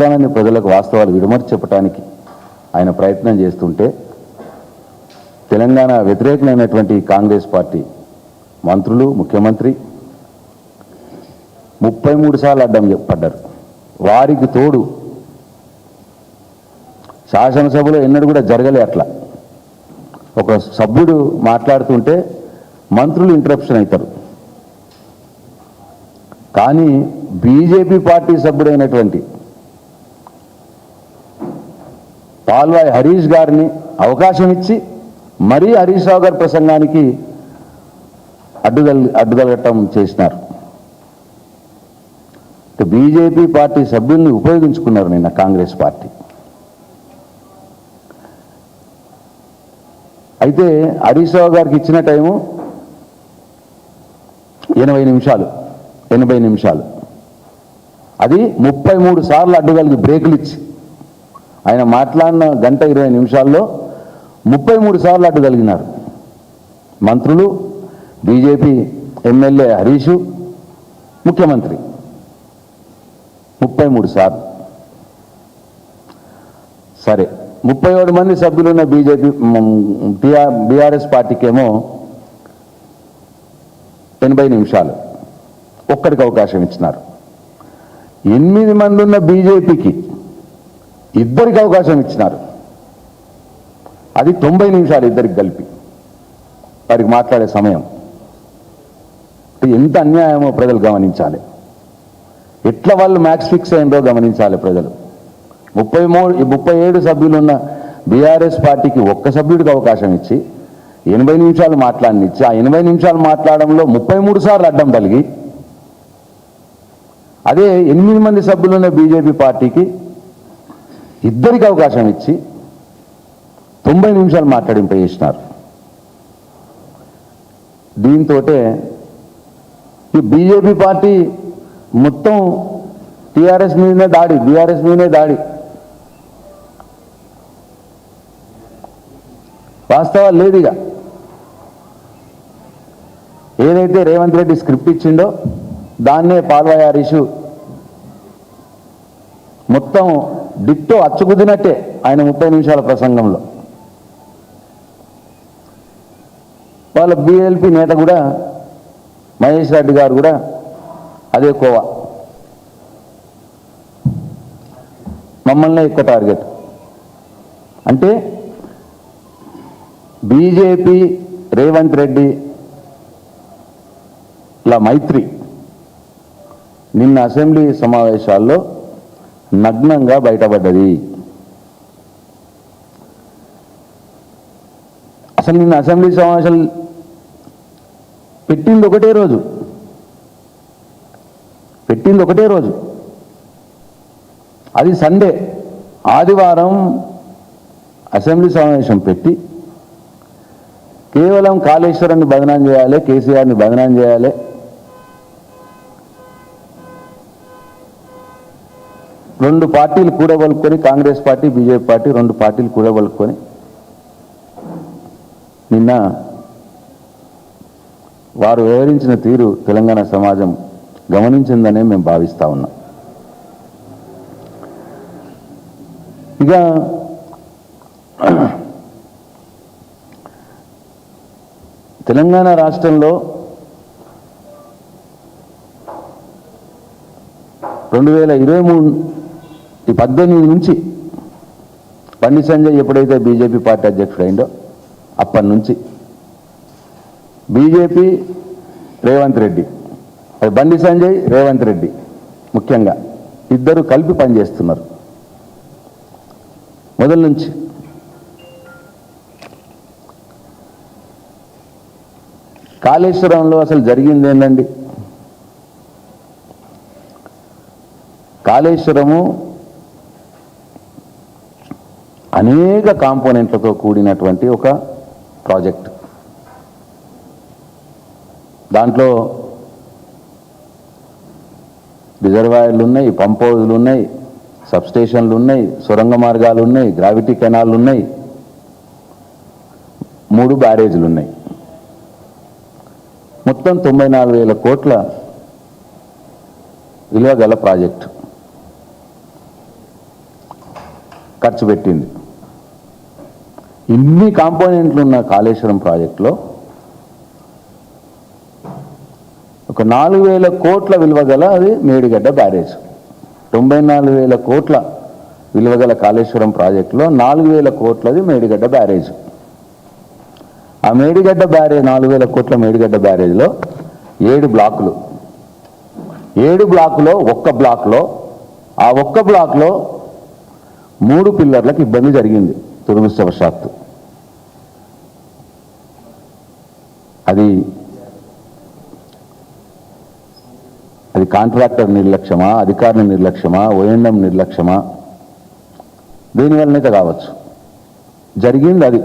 ఎంతగానో ప్రజలకు వాస్తవాలు విడమర్చి చెప్పడానికి ఆయన ప్రయత్నం చేస్తుంటే తెలంగాణ వ్యతిరేకమైనటువంటి కాంగ్రెస్ పార్టీ మంత్రులు, ముఖ్యమంత్రి 33 సార్లు అడ్డం పడ్డారు. వారికి తోడు శాసనసభలో ఎన్నడూ కూడా జరగలే అట్లా. ఒక సభ్యుడు మాట్లాడుతుంటే మంత్రులు ఇంటరప్షన్ అవుతారు. కానీ బీజేపీ పార్టీ సభ్యుడైనటువంటి పాల్వాయి హరీష్ గారిని అవకాశం ఇచ్చి మరీ హరీష్ రావు గారి ప్రసంగానికి అడ్డుదలగటం చేసినారు. బీజేపీ పార్టీ సభ్యుల్ని ఉపయోగించుకున్నారు నిన్న కాంగ్రెస్ పార్టీ. అయితే హరీష్ రావు గారికి ఇచ్చిన టైము 80 నిమిషాలు. అది 33 సార్లు అడ్డుగలిగి బ్రేకులు ఇచ్చి ఆయన మాట్లాడిన 1:20 నిమిషాల్లో 33 సార్లు అడ్డుగలిగినారు. మంత్రులు, బీజేపీ ఎమ్మెల్యే హరీషు, ముఖ్యమంత్రి 33 సార్లు. సరే, 37 మంది సభ్యులున్న బీజేపీ బీఆర్ఎస్ పార్టీకేమో 80 నిమిషాలు ఒక్కడికి అవకాశం ఇచ్చినారు. 8 మంది ఉన్న బీజేపీకి ఇద్దరికి అవకాశం ఇచ్చినారు. అది 90 నిమిషాలు ఇద్దరికి కలిపి వారికి మాట్లాడే సమయం. ఎంత అన్యాయమో ప్రజలు గమనించాలి. ఎట్లా వాళ్ళు మ్యాక్స్ ఫిక్స్ అయిందో గమనించాలి ప్రజలు. 37 సభ్యులున్న బీఆర్ఎస్ పార్టీకి ఒక్క సభ్యుడికి అవకాశం ఇచ్చి 80 నిమిషాలు మాట్లాడనిచ్చి ఆ 80 నిమిషాలు మాట్లాడడంలో 33 సార్లు అడ్డం కలిగి, అదే 8 మంది సభ్యులున్న బీజేపీ పార్టీకి ఇద్దరికి అవకాశం ఇచ్చి 90 నిమిషాలు మాట్లాడింపజేసినారు. దీంతో ఈ బీజేపీ పార్టీ మొత్తం టీఆర్ఎస్ మీదనే దాడి, బీఆర్ఎస్ మీదనే దాడి. వాస్తవాలు లేదు. ఇక ఏదైతే రేవంత్ రెడ్డి స్క్రిప్ట్ ఇచ్చిండో దాన్నే పాల్వాయి హరీష్ మొత్తం డిట్టో అచ్చుకుదినట్టే ఆయన 30 నిమిషాల ప్రసంగంలో. వాళ్ళ బీఎల్పీ నేత కూడా మహేష్ రెడ్డి గారు కూడా అదే కోవా, మమ్మల్ని ఎక్కువ టార్గెట్. అంటే బీజేపీ రేవంత్ రెడ్డి లా మైత్రి నిన్న అసెంబ్లీ సమావేశాల్లో నగ్నంగా బయటపడ్డది. అసలు నిన్న అసెంబ్లీ సమావేశాలు పెట్టింది ఒకటే రోజు, అది సండే. ఆదివారం అసెంబ్లీ సమావేశం పెట్టి కేవలం కాళేశ్వరాన్ని బదనాం చేయాలి, కేసీఆర్ని బదనాం చేయాలి, రెండు పార్టీలు కూడబలుకొని, కాంగ్రెస్ పార్టీ, బీజేపీ పార్టీ 2 పార్టీలు కూడబలుకొని నిన్న వారు వివరించిన తీరు తెలంగాణ సమాజం గమనించిందనే మేము భావిస్తూ ఉన్నాం. ఇక తెలంగాణ రాష్ట్రంలో 2018 నుంచి బండి సంజయ్ ఎప్పుడైతే బీజేపీ పార్టీ అధ్యక్షుడైందో అప్పటి నుంచి బీజేపీ రేవంత్ రెడ్డి, బండి సంజయ్ రేవంత్ రెడ్డి ముఖ్యంగా ఇద్దరు కలిపి పనిచేస్తున్నారు మొదల నుంచి. కాళేశ్వరంలో అసలు జరిగింది ఏంటండి? కాళేశ్వరము అనేక కాంపోనెంట్లతో కూడినటువంటి ఒక ప్రాజెక్ట్. దాంట్లో రిజర్వాయర్లు ఉన్నాయి, పంప్ హౌజులు ఉన్నాయి, సబ్స్టేషన్లు ఉన్నాయి, సొరంగ మార్గాలు ఉన్నాయి, గ్రావిటీ కెనాల్లు ఉన్నాయి, 3 బ్యారేజీలు ఉన్నాయి. మొత్తం 94,000 కోట్ల విలువ గల ప్రాజెక్టు. ఖర్చు పెట్టింది. ఇన్ని కాంపోనెంట్లు ఉన్న కాళేశ్వరం ప్రాజెక్టులో ఒక 4,000 కోట్ల విలువ గల అది మేడిగడ్డ బ్యారేజ్. 94,000 కోట్ల విలువ గల కాళేశ్వరం ప్రాజెక్టులో 4,000 కోట్లది మేడిగడ్డ బ్యారేజ్. ఆ మేడిగడ్డ బ్యారేజ్ 4,000 కోట్ల మేడిగడ్డ బ్యారేజ్లో 7 బ్లాకులు. 7 బ్లాకులో ఆ ఒక్క బ్లాక్లో 3 పిల్లర్లకు ఇబ్బంది జరిగింది దురదృష్టవశాత్తు. అది కాంట్రాక్టర్ నిర్లక్ష్యమా, అధికారుల నిర్లక్ష్యమా, ఓఎంఎం నిర్లక్ష్యమా, దేనివల్లనైతే కావచ్చు జరిగింది అది.